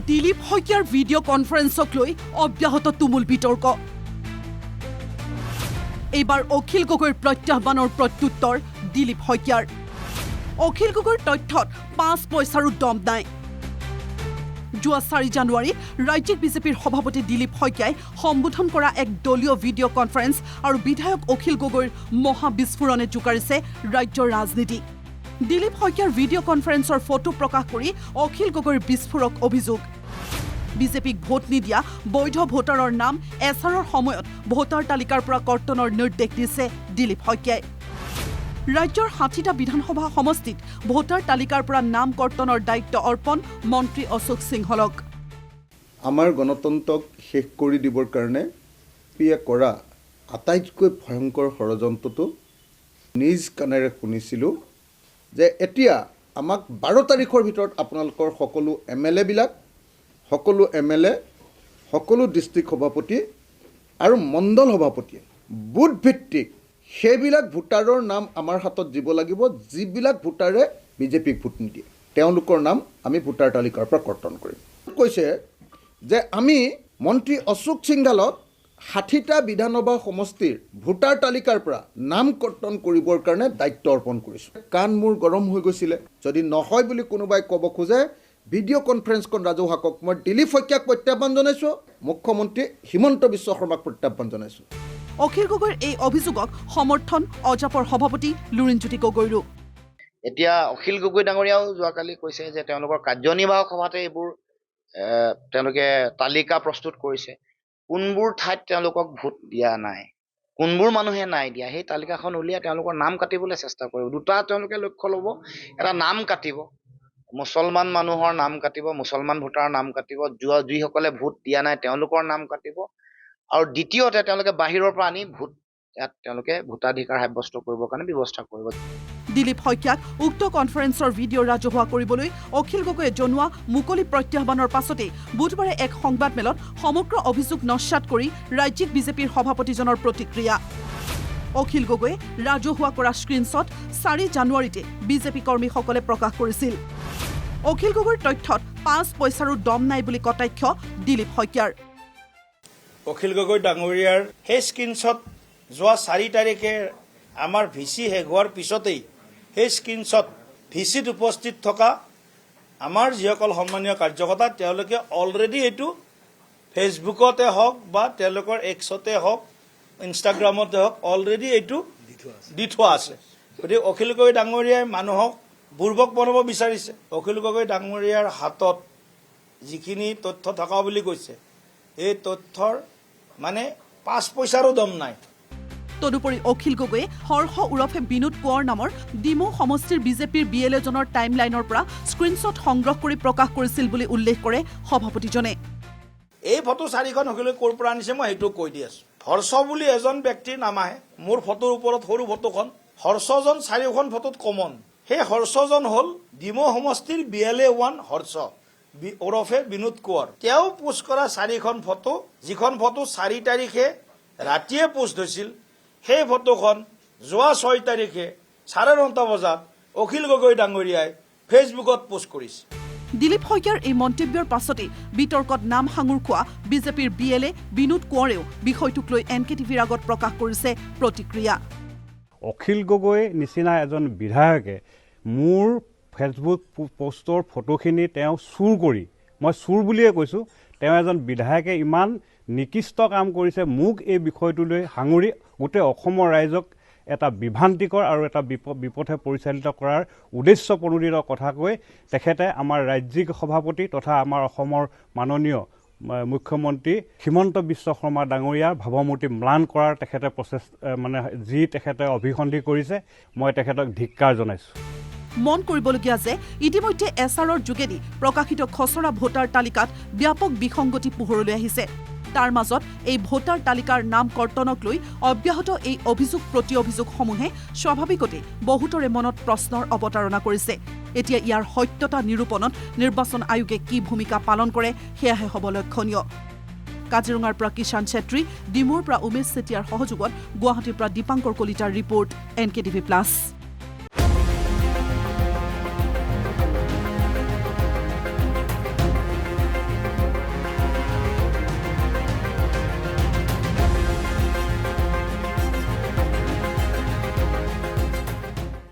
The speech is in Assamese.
দিলীপ শইকীয়াৰ ভিডিঅ' কনফাৰেন্সক লৈ অব্যাহত তুমুল বিতৰ্ক এইবাৰ অখিল গগৈৰ প্ৰত্যাহ্বানৰ প্ৰত্যুত্তৰ দিলীপ শইকীয়াৰ অখিল গগৈৰ তথ্যত 5 পইচাৰো দম নাই যোৱা 4 জানুৱাৰীত ৰাজ্যিক বিজেপিৰ সভাপতি দিলীপ শইকীয়াই সম্বোধন কৰা এক দলীয় ভিডিঅ' কনফাৰেন্স আৰু বিধায়ক অখিল গগৈৰ মহা বিস্ফোৰণে জোকাৰিছে ৰাজ্যৰ ৰাজনীতি দিলীপ শইকীয়াৰ ভিডিঅ' কনফাৰেন্সৰ ফটো প্ৰকাশ কৰি অখিল গগৈৰ বিস্ফোৰক অভিযোগ বিজেপিক ভোট নিদিয়া বৈধ ভোটাৰৰ নাম এছাৰৰ সময়ত ভোটাৰ তালিকাৰ পৰা কৰ্তনৰ নিৰ্দেশ দিছে দিলীপ শইকীয়াই ৰাজ্যৰ 60টা বিধানসভা সমষ্টিত ভোটাৰ তালিকাৰ পৰা নাম কৰ্তনৰ দায়িত্ব অৰ্পণ মন্ত্ৰী অশোক সিংহলক আমাৰ গণতন্ত্ৰক শেষ কৰি দিবৰ কাৰণে পিয়ে কৰা আটাইতকৈ ভয়ংকৰ ষড়যন্ত্ৰটো নিজ কাণেৰে শুনিছিলোঁ যে এতিয়া আমাক 12 তাৰিখৰ ভিতৰত আপোনালোকৰ সকলো MLA বিলাক সকলো MLA সকলো ডিষ্ট্ৰিক্ট সভাপতি আৰু মণ্ডল সভাপতিয়ে বুথ ভিত্তিক সেইবিলাক ভোটাৰৰ নাম আমাৰ হাতত দিব লাগিব যিবিলাক ভোটাৰে বিজেপিক ভোট নিদিয়ে তেওঁলোকৰ নাম আমি ভোটাৰ তালিকাৰ পৰা কৰ্তন কৰিম কৈছে যে আমি মন্ত্ৰী অশোক সিংঘালক 60টা বিধানসভা সমষ্টিৰ ভোটাৰ তালিকাৰ পৰা নাম কৰ্তন কৰিবৰ কাৰণে দায়িত্ব অৰ্পণ কৰিছোঁ কাণ মোৰ গৰম হৈ গৈছিলে যদি নহয় বুলি কোনোবাই ক'ব খোজে ভিডিঅ' কনফাৰেন্সখন ৰাজহুৱাকক মই দিলীপ শইকীয়াক প্ৰত্যাহ্বান জনাইছোঁ মুখ্যমন্ত্ৰী হিমন্ত বিশ্ব শৰ্মাক প্ৰত্যাহ্বান জনাইছোঁ অখিল গগৈৰ এই অভিযোগক সমৰ্থন অজাপৰ সভাপতি লুৰিণজ্যোতি গগৈৰো এতিয়া অখিল গগৈ ডাঙৰীয়াও যোৱাকালি কৈছে যে তেওঁলোকৰ কাৰ্যনিৰ্বাহক সভাতে এইবোৰ তেওঁলোকে তালিকা প্ৰস্তুত কৰিছে কোনবোৰ ঠাইত তেওঁলোকক ভোট দিয়া নাই কোনবোৰ মানুহে নাই দিয়া সেই তালিকাখন উলিয়াই তেওঁলোকৰ নাম কাটিবলৈ চেষ্টা কৰিব দুটা তেওঁলোকে লক্ষ্য ল'ব এটা নাম কাটিব মুছলমান মানুহৰ নাম কাটিব মুছলমান ভোটাৰৰ নাম কাটিব যিসকলে ভোট দিয়া নাই তেওঁলোকৰ নাম কাটিব আৰু দ্বিতীয়তে তেওঁলোকে বাহিৰৰ পৰা আনি ভোট ইয়াত তেওঁলোকে ভোটাধিকাৰ সাব্যস্ত কৰিবৰ কাৰণে ব্যৱস্থা কৰিব দিলীপ শইকীয়াক উক্ত কনফাৰেন্সৰ ভিডিঅ' ৰাজহুৱা কৰিবলৈ অখিল গগৈয়ে জনোৱা মুকলি প্ৰত্যাহ্বানৰ পাছতেই বুধবাৰে এক সংবাদমেলত সমগ্ৰ অভিযোগ নস্যাৎ কৰি ৰাজ্যিক বিজেপিৰ সভাপতিজনৰ প্ৰতিক্ৰিয়া অখিল গগৈয়ে ৰাজহুৱা কৰা স্ক্ৰীনশ্বট 4 জানুৱাৰীতে বিজেপি কৰ্মীসকলে প্ৰকাশ কৰিছিল অখিল গগৈৰ তথ্যত 5 পইচাৰো দম নাই বুলি কটাক্ষ দিলীপ শইকীয়াৰ অখিল গগৈ ডাঙৰীয়াৰ সেই স্ক্ৰীনশ্বট যোৱা 4 তাৰিখে আমাৰ ভিচি শেষ হোৱাৰ পিছতেই সেই স্ক্ৰীনশ্বট ভিচিত উপস্থিত থকা আমাৰ যিসকল সন্মানীয় কাৰ্যকৰ্তা তেওঁলোকে অলৰেডি এইটো ফেচবুকতে হওক বা তেওঁলোকৰ এক্সতে হওক ইনষ্টাগ্ৰামতে হওক অলৰেডি এইটো দি থোৱা আছে গতিকে অখিল গগৈ ডাঙৰীয়াই মানুহক বুৰ্বক বনাব বিচাৰিছে অখিল গগৈ ডাঙৰীয়াৰ হাতত যিখিনি তথ্য থকা বুলি কৈছে এই তথ্যৰ মানে 5 পইচাৰো দম নাই তদুপৰি অখিল গগৈয়ে হৰ্ষ উৰফে বিনোদ কোঁৱৰ নামৰ ডিমৌ সমষ্টিৰ বিজেপিৰ BLA-জনৰ টাইমলাইনৰ পৰা স্ক্ৰীনশ্বট সংগ্ৰহ কৰি প্ৰকাশ কৰিছিল বুলি উল্লেখ কৰে সভাপতিজনে এই ফটো 4খন অখিল ক'ৰ পৰা আনিছে মই সেইটো কৈ দি আছো হৰ্ষ বুলি এজন ব্যক্তিৰ নাম আহে মোৰ ফটোৰ ওপৰত সৰু ফটোখন হৰ্ষজন 4খন ফটোত কমন সেই হৰ্ষজন হ'ল ডিমৌ সমষ্টিৰ BLA-1 হৰ্ষ ওৰফে বিনোদ কোঁৱৰ তেওঁ পোষ্ট কৰা 4খন ফটো যিখন ফটো 4 তাৰিখে ৰাতিয়ে পোষ্ট হৈছিল সেই ফটোখন যোৱা 6 তাৰিখে 9:30 বজাত অখিল গগৈ ডাঙৰীয়াই ফেচবুকত পোষ্ট কৰিছে দিলীপ শইকীয়াৰ এই মন্তব্যৰ পাছতেই বিতৰ্কত নাম সাঙুৰ খোৱা বিজেপিৰ BLA বিনোদ কোঁৱৰেও বিষয়টোক লৈ NKTVৰ আগত প্ৰকাশ কৰিছে প্ৰতিক্ৰিয়া অখিল গগৈ নিচিনা এজন বিধায়কে মোৰ ফেচবুক পোষ্টৰ ফটোখিনি তেওঁ চুৰ কৰি মই চুৰ বুলিয়ে কৈছোঁ তেওঁ এজন বিধায়কে ইমান নিকৃষ্ট কাম কৰিছে মোক এই বিষয়টো লৈ সাঙুৰি গোটেই অসমৰ ৰাইজক এটা বিভ্ৰান্তিকৰ আৰু এটা বিপথে পৰিচালিত কৰাৰ উদ্দেশ্য প্ৰণোদিত কথা কৈ তেখেতে আমাৰ ৰাজ্যিক সভাপতি তথা আমাৰ অসমৰ মাননীয় মুখ্যমন্ত্ৰী হিমন্ত বিশ্ব শৰ্মা ডাঙৰীয়াৰ ভাৱমূৰ্তি ম্লান কৰাৰ তেখেতে মানে যি তেখেতে অভিসন্ধি কৰিছে মই তেখেতক ধিক্কাৰ জনাইছোঁ মন কৰিবলগীয়া যে ইতিমধ্যে এছাৰৰ যোগেদি প্ৰকাশিত খচৰা ভোটাৰ তালিকাত ব্যাপক বিসংগতি পোহৰলৈ আহিছে তাৰ মাজত এই ভোটাৰ তালিকাৰ নাম কৰ্তনক লৈ অব্যাহত এই অভিযোগ প্ৰতি অভিযোগসমূহে স্বাভাৱিকতে বহুতৰে মনত প্ৰশ্নৰ অৱতাৰণা কৰিছে এতিয়া ইয়াৰ সত্যতা নিৰূপণত নিৰ্বাচন আয়োগে কি ভূমিকা পালন কৰে সেয়াহে হ'ব লক্ষণীয় কাজিৰঙাৰ পৰা কিষাণ ছেত্ৰী ডিমৌৰ পৰা উমেশ চেতিয়াৰ সহযোগত গুৱাহাটীৰ পৰা দীপাংকৰ কলিতাৰ ৰিপৰ্ট NKTV+